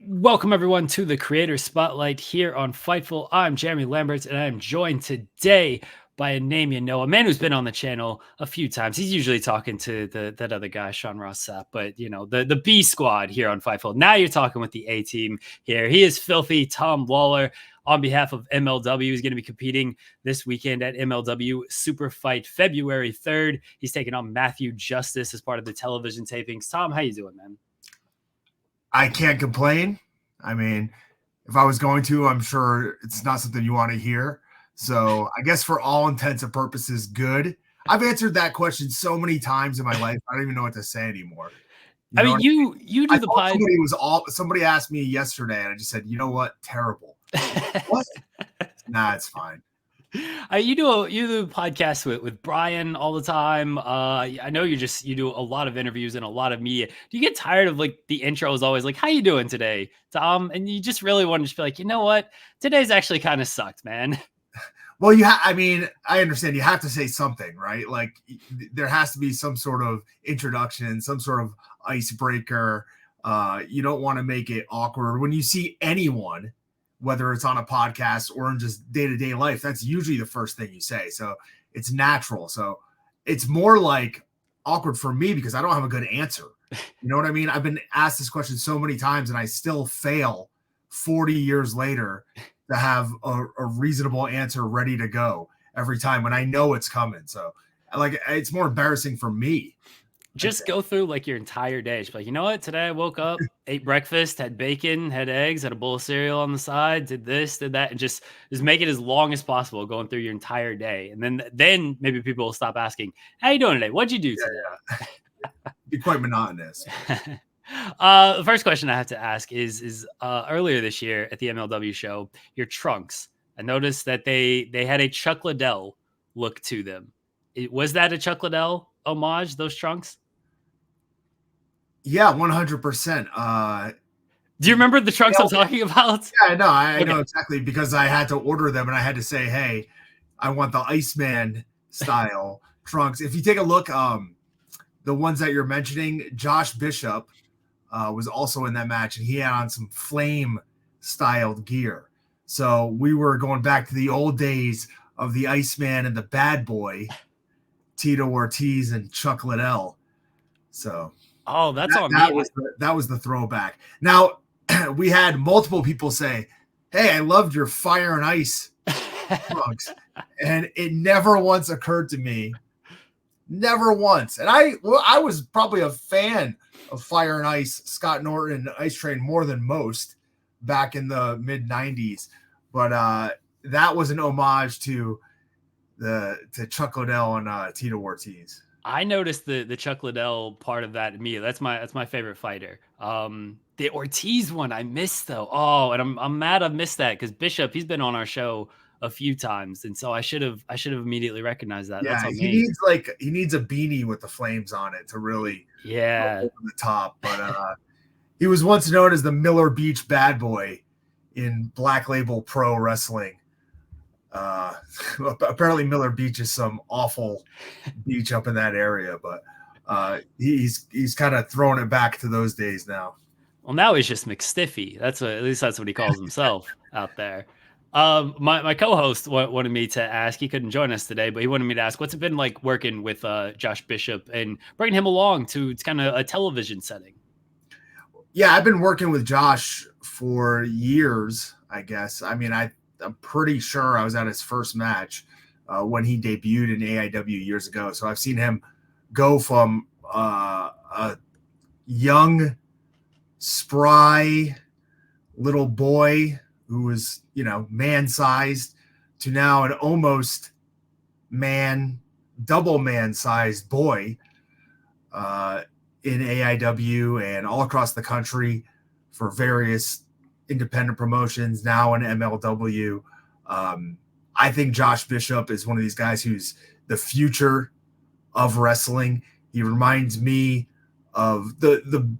Welcome everyone to the Creator Spotlight here on Fightful. I'm Jeremy Lambert, and I am joined today by a name you know, a man who's been on the channel a few times. He's usually talking to that other guy, Sean Ross Sapp, but you know, the B squad here on Fightful. Now you're talking with the A team here. He is filthy Tom Lawlor. On behalf of MLW, he's going to be competing this weekend at MLW SuperFight February 3rd. He's taking on Matthew Justice as part of the television tapings. Tom, how you doing, man? I can't complain. I mean, if I was going to, I'm sure it's not something you want to hear. So I guess for all intents and purposes, good. I've answered that question so many times in my life. I don't even know what to say anymore. I mean, you do the pod. Somebody asked me yesterday, and I just said, you know what? Terrible. What? Nah, it's fine. You do a podcast with Brian all the time. I know you do a lot of interviews and a lot of media. Do you get tired of like the intro is always like, "How you doing today, Tom?" And you just really want to just be like, you know what, today's actually kind of sucked, man. Well, I mean, I understand you have to say something, right? Like there has to be some sort of introduction, some sort of icebreaker. You don't want to make it awkward when you see anyone, whether it's on a podcast or in just day-to-day life. That's usually the first thing you say. So it's natural. So it's more like awkward for me because I don't have a good answer. You know what I mean? I've been asked this question so many times and I still fail 40 years later to have a reasonable answer ready to go every time when I know it's coming. So like, it's more embarrassing for me. Just go through like your entire day. Just be like, you know what? Today I woke up, ate breakfast, had bacon, had eggs, had a bowl of cereal on the side, did this, did that, and just make it as long as possible going through your entire day. And then maybe people will stop asking, "How you doing today? What'd you do today?" Yeah. Be quite monotonous. The first question I have to ask is earlier this year at the MLW show, your trunks. I noticed that they had a Chuck Liddell look to them. Was that a Chuck Liddell homage, those trunks? Yeah, 100%. Do you remember the trunks I'm talking about? Yeah, no, I know exactly because I had to order them and I had to say, hey, I want the Iceman style trunks. If you take a look, the ones that you're mentioning, Josh Bishop was also in that match and he had on some flame styled gear. So we were going back to the old days of the Iceman and the Bad Boy, Tito Ortiz and Chuck Liddell. So that's on me. That was the throwback. Now, we had multiple people say, hey, I loved your Fire and Ice trunks. And it never once occurred to me. Never once. And I was probably a fan of Fire and Ice, Scott Norton, and Ice Train more than most back in the mid-90s. But that was an homage to Chuck Liddell and Tito Ortiz. I noticed the Chuck Liddell part of that immediately. That's my favorite fighter. The Ortiz one I missed though. Oh, and I'm mad I missed that because Bishop, he's been on our show a few times, and so I should have immediately recognized that. Yeah, That's he needs a beanie with the flames on it to really go over the top. But he was once known as the Miller Beach Bad Boy in Black Label Pro Wrestling. Apparently Miller Beach is some awful beach up in that area, but he's kind of throwing it back to those days now. Well, now he's just McStiffy. At least that's what he calls himself out there. My co-host wanted me to ask. He couldn't join us today, but he wanted me to ask, what's it been like working with Josh Bishop and bringing him along to it's kind of a television setting? Yeah, I've been working with Josh for years, I guess. I mean, I'm pretty sure I was at his first match when he debuted in AIW years ago. So I've seen him go from a young, spry little boy who was, man-sized to now an almost double man-sized boy in AIW and all across the country for various independent promotions, now in MLW. I think Josh Bishop is one of these guys who's the future of wrestling. He reminds me of the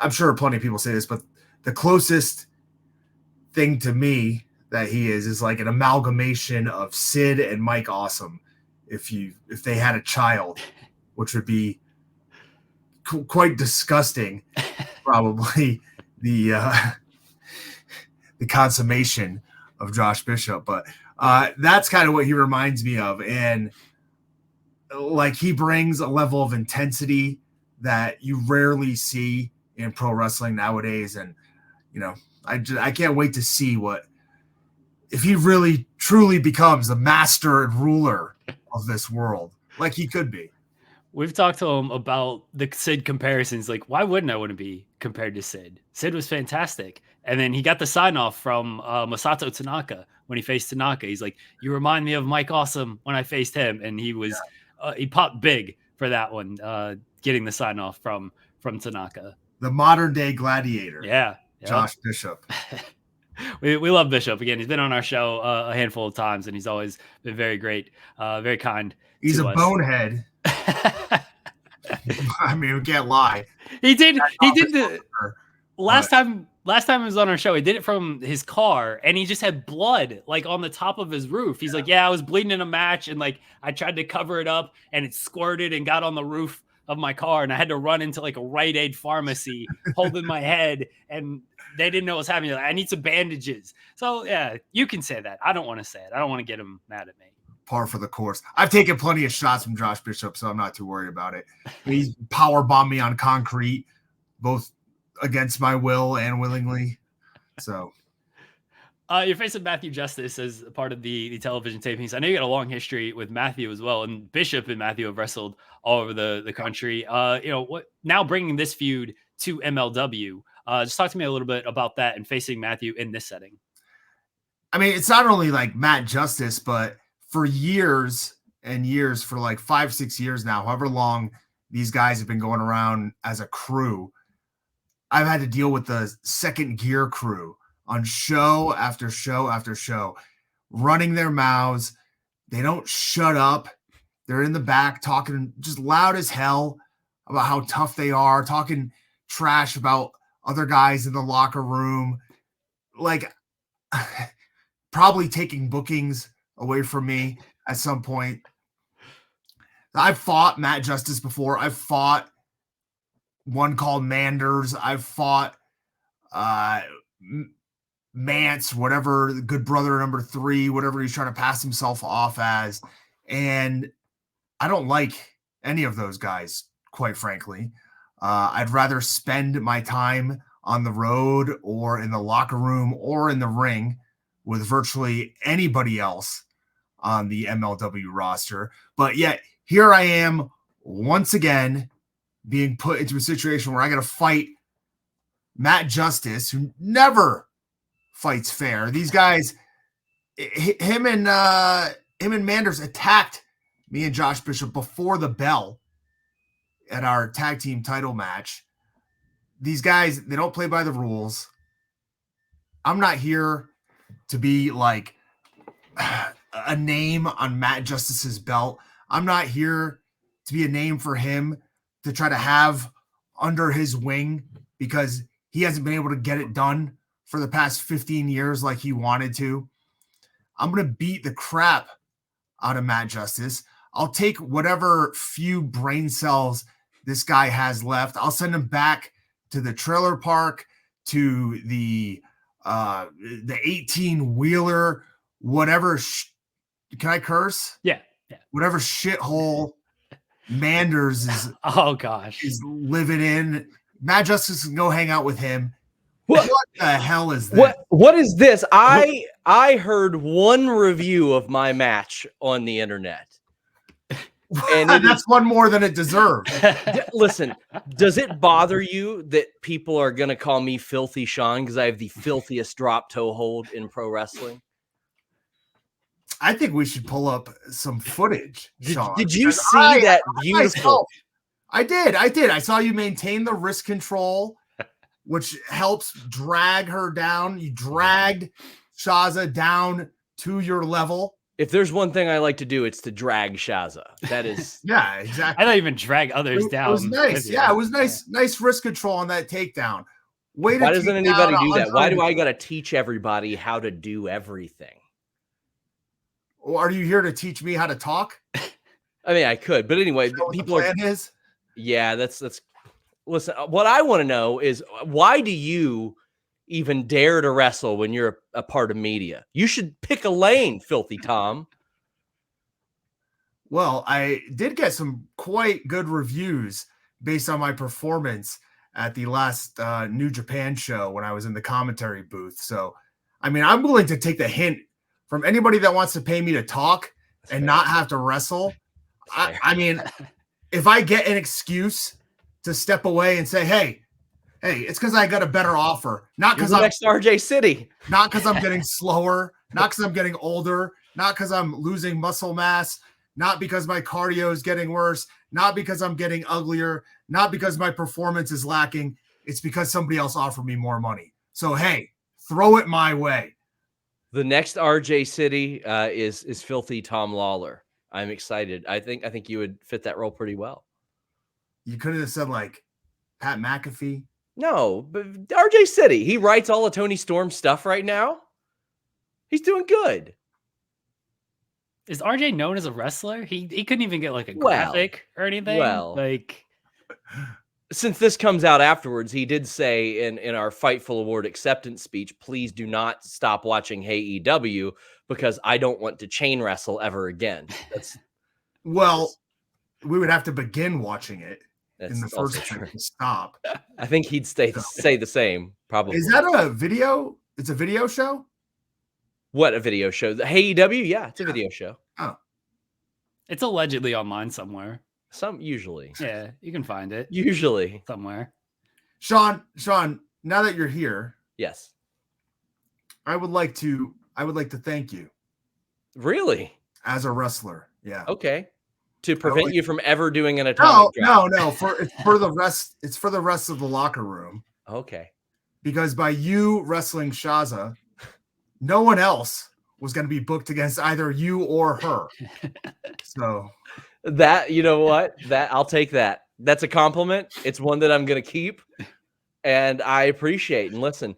I'm sure plenty of people say this, but the closest thing to me that he is like an amalgamation of Sid and Mike Awesome if they had a child, which would be quite disgusting probably the the consummation of Josh Bishop. But that's kind of what he reminds me of. And like, he brings a level of intensity that you rarely see in pro wrestling nowadays. And, you know, I can't wait to see if he really truly becomes the master and ruler of this world, like he could be. We've talked to him about the Sid comparisons. Like, why wouldn't I want to be compared to Sid? Sid was fantastic. And then he got the sign off from Masato Tanaka when he faced Tanaka. He's like, you remind me of Mike Awesome when I faced him. And he was, he popped big for that one, getting the sign off from Tanaka. The modern day gladiator. Yeah. Josh Bishop. We love Bishop. Again, he's been on our show a handful of times, and he's always been very great, very kind. He's a bonehead. I mean, we can't lie. He did the last time he was on our show, he did it from his car, and he just had blood like on the top of his roof. He's like, yeah, I was bleeding in a match, and like I tried to cover it up, and it squirted and got on the roof of my car, and I had to run into like a Rite Aid pharmacy holding my head, and they didn't know what was happening. Like, I need some bandages. So yeah, you can say that. I don't want to say it. I don't want to get him mad at me. Par for the course. I've taken plenty of shots from Josh Bishop, so I'm not too worried about it. He's power bombed me on concrete, both against my will and willingly. So you're facing Matthew Justice as part of the television tapings. I know you got a long history with Matthew as well, and Bishop and Matthew have wrestled all over the country. You know what? Now bringing this feud to MLW. Just talk to me a little bit about that and facing Matthew in this setting. I mean, it's not only like Matt Justice, but for years and years, for like 5-6 years now, however long these guys have been going around as a crew, I've had to deal with the second gear crew on show after show after show, running their mouths. They don't shut up. They're in the back talking just loud as hell about how tough they are, talking trash about other guys in the locker room, like probably taking bookings away from me at some point. I've fought Matt Justice before. I've fought one called Manders. I've fought Mance, whatever, good brother number 3, whatever he's trying to pass himself off as. And I don't like any of those guys, quite frankly. I'd rather spend my time on the road or in the locker room or in the ring with virtually anybody else on the MLW roster. But yet here I am once again being put into a situation where I got to fight Matt Justice, who never fights fair. These guys, him and Manders attacked me and Josh Bishop before the bell at our tag team title match. These guys, they don't play by the rules. I'm not here to be like a name on Matt Justice's belt. I'm not here to be a name for him to try to have under his wing because he hasn't been able to get it done for the past 15 years like he wanted to. I'm going to beat the crap out of Matt Justice. I'll take whatever few brain cells this guy has left. I'll send him back to the trailer park, to the 18-wheeler, whatever. Can I curse? Yeah. Whatever shithole Manders is living in. Matt Justice can go hang out with him. What the hell is that? What is this? I heard one review of my match on the internet. And that's one more than it deserved. Listen, does it bother you that people are going to call me Filthy Sean because I have the filthiest drop toe hold in pro wrestling? I think we should pull up some footage, Sean. Did you see that beautiful? I did. I saw you maintain the wrist control, which helps drag her down. You dragged Shaza down to your level. If there's one thing I like to do, it's to drag Shaza. That is, yeah, exactly. I don't even drag others down. It was nice. Yeah, it was nice. Nice wrist control on that takedown. Why doesn't anybody do that? Why do I got to teach everybody how to do everything? Well, are you here to teach me how to talk? I mean, I could, but anyway, people are. Yeah, that's. Listen, what I want to know is why do you even dare to wrestle when you're a part of media? You should pick a lane, Filthy Tom. Well, I did get some quite good reviews based on my performance at the last New Japan show when I was in the commentary booth. So, I mean, I'm willing to take the hint from anybody that wants to pay me to talk and not have to wrestle. I mean, if I get an excuse to step away and say, hey, it's because I got a better offer. Not because I'm next RJ City. Not because I'm getting slower. Not because I'm getting older. Not because I'm losing muscle mass. Not because my cardio is getting worse. Not because I'm getting uglier. Not because my performance is lacking. It's because somebody else offered me more money. So, hey, throw it my way. The next RJ City is Filthy Tom Lawlor. I'm excited. I think you would fit that role pretty well. You could have said like Pat McAfee. No, but RJ City, he writes all of Tony Storm's stuff right now. He's doing good. Is RJ known as a wrestler? He couldn't even get like a graphic or anything. Well, like, since this comes out afterwards, he did say in our Fightful Award acceptance speech, please do not stop watching Hey EW because I don't want to chain wrestle ever again. We would have to begin watching it in the first place to stop. I think he'd say the same, probably. Is that a video? It's a video show? What, a video show? The Hey EW? Yeah, it's a video show. Oh. It's allegedly online somewhere. Usually. Yeah, you can find it. Usually. Somewhere. Sean, now that you're here, yes. I would like to thank you. Really? As a wrestler. Yeah. Okay. To prevent you from ever doing an atomic drop. No. It's for the rest of the locker room. Okay. Because by you wrestling Shaza, no one else was going to be booked against either you or her. So that, you know what? That I'll take that. That's a compliment. It's one that I'm going to keep, and I appreciate. And listen,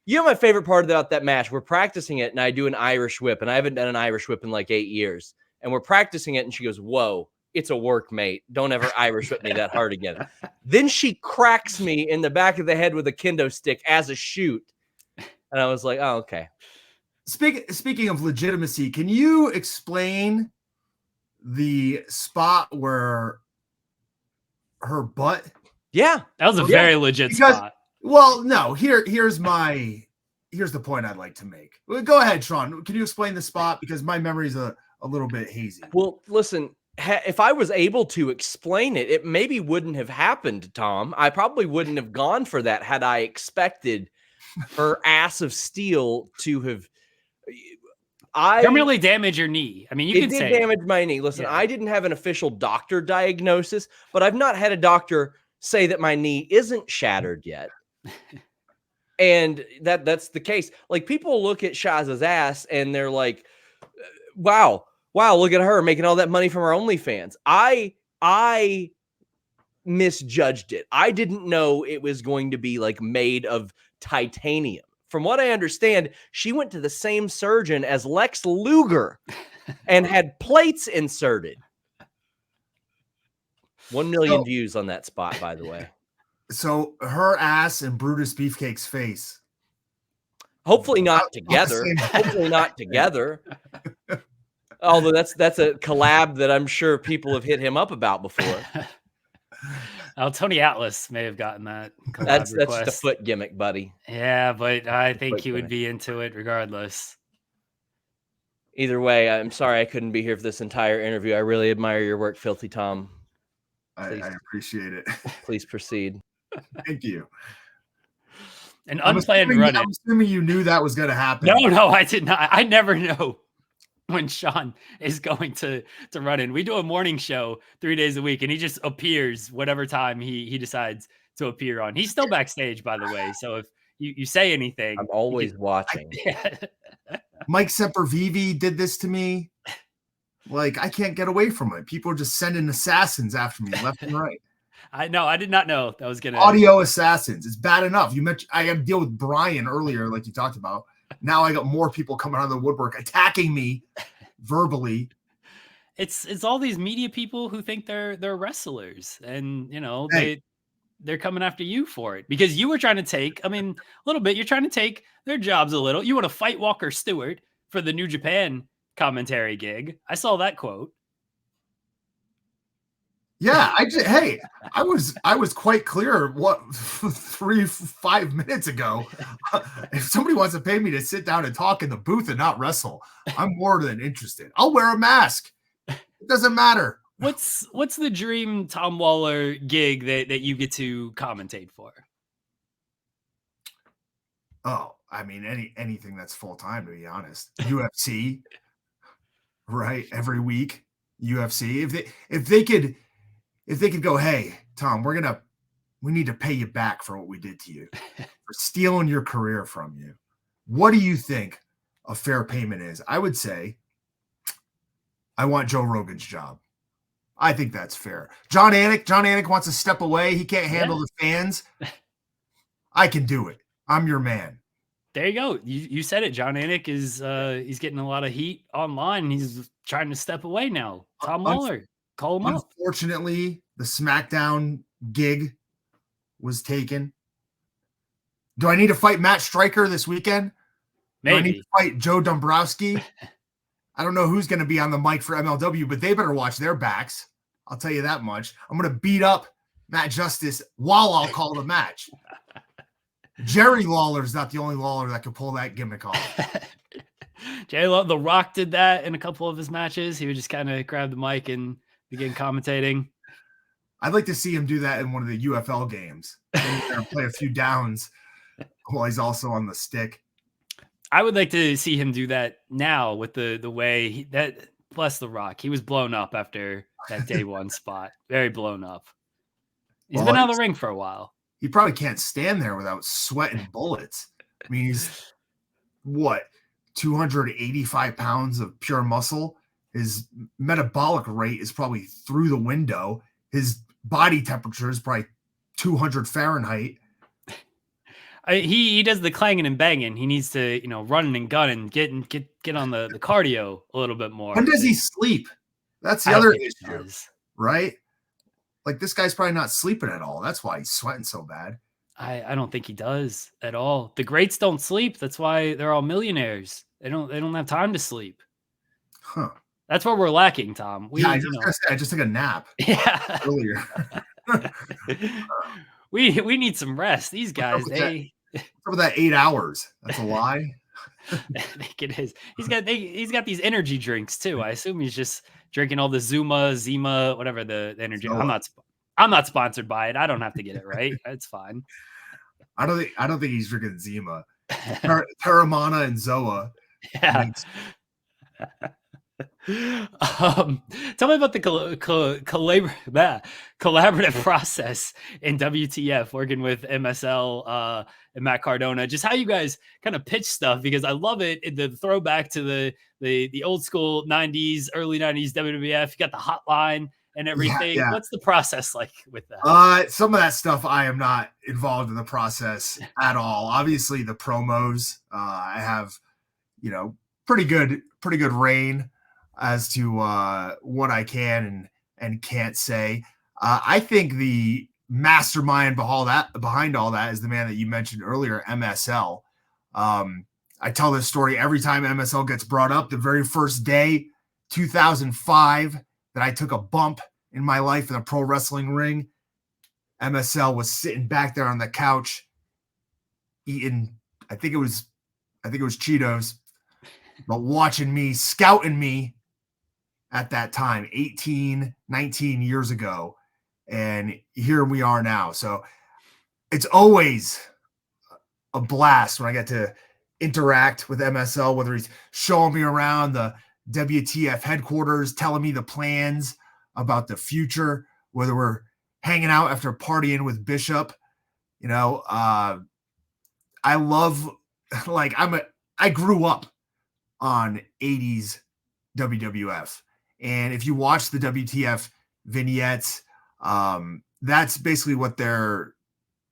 you know my favorite part about that match? We're practicing it, and I do an Irish whip, and I haven't done an Irish whip in like 8 years. And we're practicing it, and she goes, "Whoa, it's a work, mate. Don't ever Irish whip me that hard again." Then she cracks me in the back of the head with a kendo stick as a shoot. And I was like, oh, okay. Speaking of legitimacy, can you explain the spot where her butt? Yeah. That was a very legit spot. Well, no, here's the point I'd like to make. Go ahead, Sean. Can you explain the spot? Because my memory's a little bit hazy. Well, listen, if I was able to explain it, it maybe wouldn't have happened, Tom. I probably wouldn't have gone for that had I expected her ass of steel to have permanently damage your knee. I mean, you can say it damage my knee. Listen, I didn't have an official doctor diagnosis, but I've not had a doctor say that my knee isn't shattered yet. And that's the case. Like, people look at Shaza's ass and they're like, wow, look at her making all that money from her OnlyFans. I misjudged it. I didn't know it was going to be like made of titanium. From what I understand, she went to the same surgeon as Lex Luger and had plates inserted. 1 million views on that spot, by the way. So her ass and Brutus Beefcake's face. Hopefully not together. Hopefully not together. Although that's a collab that I'm sure people have hit him up about before. Oh, Tony Atlas may have gotten that. That's just a foot gimmick, buddy. Yeah, but I think he would be into it regardless. Either way, I'm sorry I couldn't be here for this entire interview. I really admire your work, Filthy Tom. I appreciate it. Please proceed. Thank you. An unplanned run. I'm assuming you knew that was going to happen. No, I did not. I never know when Sean is going to run in. We do a morning show 3 days a week, and he just appears whatever time he decides to appear on. He's still backstage, by the way. So if you say anything, I'm always watching. Mike Sempervive did this to me. Like, I can't get away from it. People are just sending assassins after me left and right. I did not know that was gonna audio assassins. It's bad enough. You mentioned I had to deal with Brian earlier, like you talked about. Now I got more people coming out of the woodwork attacking me verbally. It's all these media people who think they're wrestlers, and you know, they're coming after you for it because you were trying to take, I mean, a little bit, you're trying to take their jobs a little. You want to fight Walker Stewart for the New Japan commentary gig. I saw that quote. Yeah, I was quite clear 3-5 minutes ago. If somebody wants to pay me to sit down and talk in the booth and not wrestle, I'm more than interested. I'll wear a mask. It doesn't matter. What's the dream Tom Lawlor gig that you get to commentate for? Oh, I mean anything that's full time, to be honest. UFC, right? Every week, UFC. If they could go, hey, Tom, we need to pay you back for what we did to you, for stealing your career from you. What do you think a fair payment is? I would say I want Joe Rogan's job. I think that's fair. John Anik wants to step away. He can't handle the fans. I can do it. I'm your man. There you go. You said it. John Anik is he's getting a lot of heat online. He's trying to step away now. Tom Lawlor, call him up. Unfortunately, the SmackDown gig was taken. Do I need to fight Matt Stryker this weekend? Maybe. Do I need to fight Joe Dombrowski? I don't know who's going to be on the mic for MLW, but they better watch their backs. I'll tell you that much. I'm going to beat up Matt Justice while I'll call the match. Jerry Lawler's not the only Lawler that could pull that gimmick off. The Rock did that in a couple of his matches. He would just kind of grab the mic and begin commentating. I'd like to see him do that in one of the UFL games. Play a few downs while he's also on the stick. I would like to see him do that now with the way that bless the Rock. He was blown up after that day one spot. Very blown up. He's been out of the ring for a while. He probably can't stand there without sweating bullets. I mean, he's 285 pounds of pure muscle. His metabolic rate is probably through the window. His body temperature is probably 200 Fahrenheit. He does the clanging and banging. He needs to, running and gunning, get on the cardio a little bit more. When does he sleep? That's the other issue, right? Like, this guy's probably not sleeping at all. That's why he's sweating so bad. I don't think he does at all. The greats don't sleep. That's why they're all millionaires. They don't have time to sleep. Huh. That's where we're lacking, Tom. I just took a nap. Yeah. Earlier. we need some rest. These guys, over that 8 hours. That's a lie. I think it is. He's got these energy drinks too. I assume he's just drinking all the Zima, whatever the energy. I'm not sponsored by it. I don't have to get it right. It's fine. I don't think he's drinking Zima. Terramana and Zoa. Yeah. Tell me about the collaborative process in WTF, working with MSL and Matt Cardona. Just how you guys kind of pitch stuff, because I love it. The throwback to the old school 90s, early 90s WWF. You got the hotline and everything. Yeah. What's the process like with that? Some of that stuff I am not involved in the process at all. Obviously, the promos, I have, pretty good reign as to what I can and can't say. I think the mastermind behind all that is the man that you mentioned earlier, MSL. I tell this story every time MSL gets brought up. The very first day, 2005, that I took a bump in my life in a pro wrestling ring, MSL was sitting back there on the couch eating, I think it was Cheetos, but watching me, scouting me at that time, 18, 19 years ago. And here we are now. So it's always a blast when I get to interact with MSL, whether he's showing me around the WTF headquarters, telling me the plans about the future, whether we're hanging out after partying with Bishop. I love, I grew up on 80s WWF. And if you watch the WTF vignettes, that's basically what they're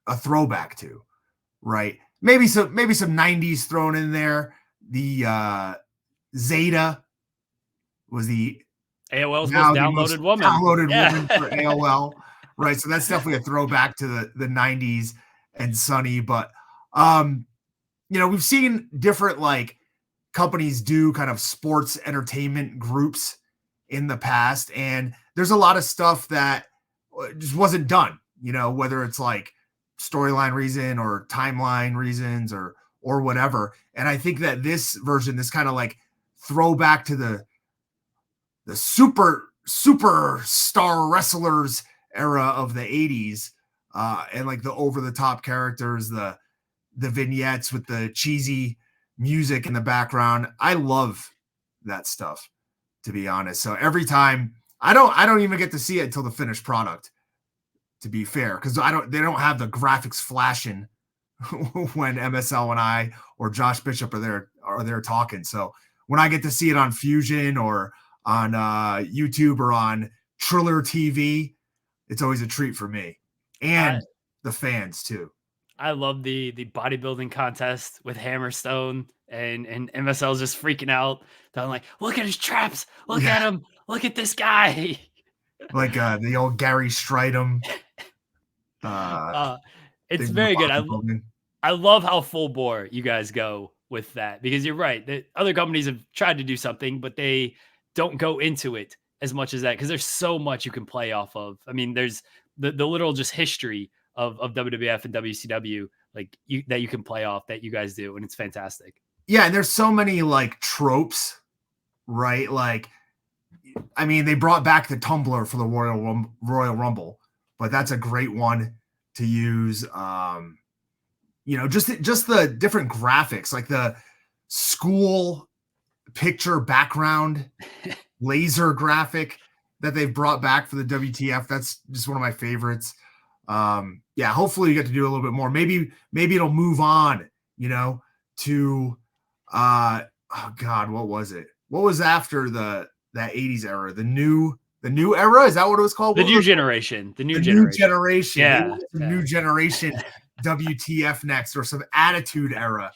a throwback to, right? Maybe some 90s thrown in there. The Zeta was the AOL's most downloaded woman. Woman for AOL. right? So that's definitely a throwback to the 90s and Sunny. But we've seen different like companies do kind of sports entertainment groups in the past, and there's a lot of stuff that just wasn't done, whether it's like storyline reason or timeline reasons or whatever. And I think that this version, this kind of like throwback to the superstar wrestlers era of the 80s, and like the over the top characters, the vignettes with the cheesy music in the background. I love that stuff, to be honest. So every time I don't even get to see it until the finished product, to be fair, because they don't have the graphics flashing when MSL and I or Josh Bishop are there talking. So when I get to see it on Fusion or on YouTube or on Triller TV, it's always a treat for me and the fans too. I love the bodybuilding contest with Hammerstone and MSL's just freaking out. They're like, look at his traps. Look at him. Look at this guy. Like the old Gary Stridham. It's very good. I love how full bore you guys go with that, because you're right. The other companies have tried to do something, but they don't go into it as much as that, because there's so much you can play off of. I mean, there's the literal just history of WWF and WCW that you can play off that you guys do, and it's fantastic. Yeah, and there's so many like tropes, right? Like, I mean, they brought back the tumbler for the Royal Rumble, but that's a great one to use. Just the different graphics, like the school picture background laser graphic that they've brought back for the WTF. That's just one of my favorites. Hopefully you get to do a little bit more. Maybe it'll move on, to what was it? What was after that 80s era? The new era? Is that what it was called? The new generation. The new generation. Yeah. New generation WTF next, or some attitude era.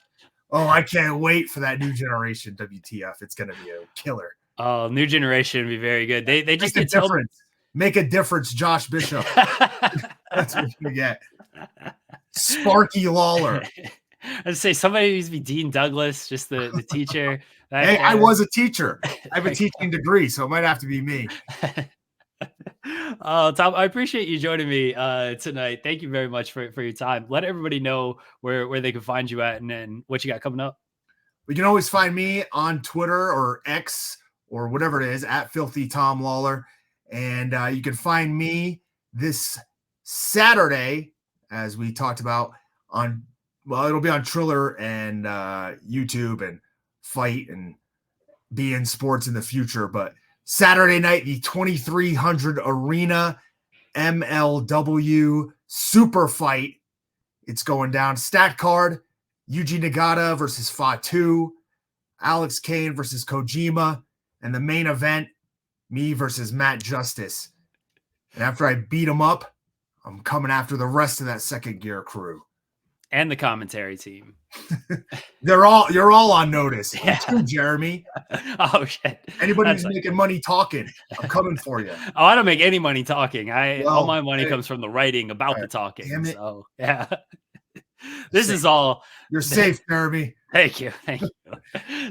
Oh, I can't wait for that new generation WTF. It's gonna be a killer. Oh, new generation would be very good. They just make a difference. Make a difference, Josh Bishop. That's what you get. Sparky Lawlor. I'd say somebody needs to be Dean Douglas, just the teacher. Hey, I was a teacher. I have a teaching degree, so it might have to be me. Tom, I appreciate you joining me tonight. Thank you very much for your time. Let everybody know where they can find you at and what you got coming up. You can always find me on Twitter or X or whatever it is, at Filthy Tom Lawlor. And you can find me this Saturday, as we talked about, it'll be on Triller and YouTube and Fight and beIN Sports in the future. But Saturday night, the 2300 Arena MLW SuperFight. It's going down. Stat card: Yuji Nagata versus Fatu, Alex Kane versus Kojima, and the main event, me versus Matt Justice. And after I beat him up, I'm coming after the rest of that Second Gear crew. And the commentary team. You're all on notice. Yeah. You too, Jeremy. Oh shit. Anybody who's making money talking, I'm coming for you. Oh, I don't make any money talking. All my money comes from the writing about the talking. Damn it. So yeah. This is all. You're safe, Jeremy. Thank you.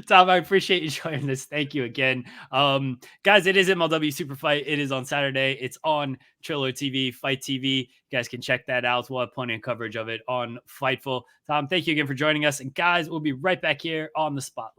Tom, I appreciate you joining this. Thank you again. Guys, it is MLW SuperFight. It is on Saturday. It's on Triller TV, Fight TV. You guys can check that out. We'll have plenty of coverage of it on Fightful. Tom, thank you again for joining us. And guys, we'll be right back here on the Spotlight.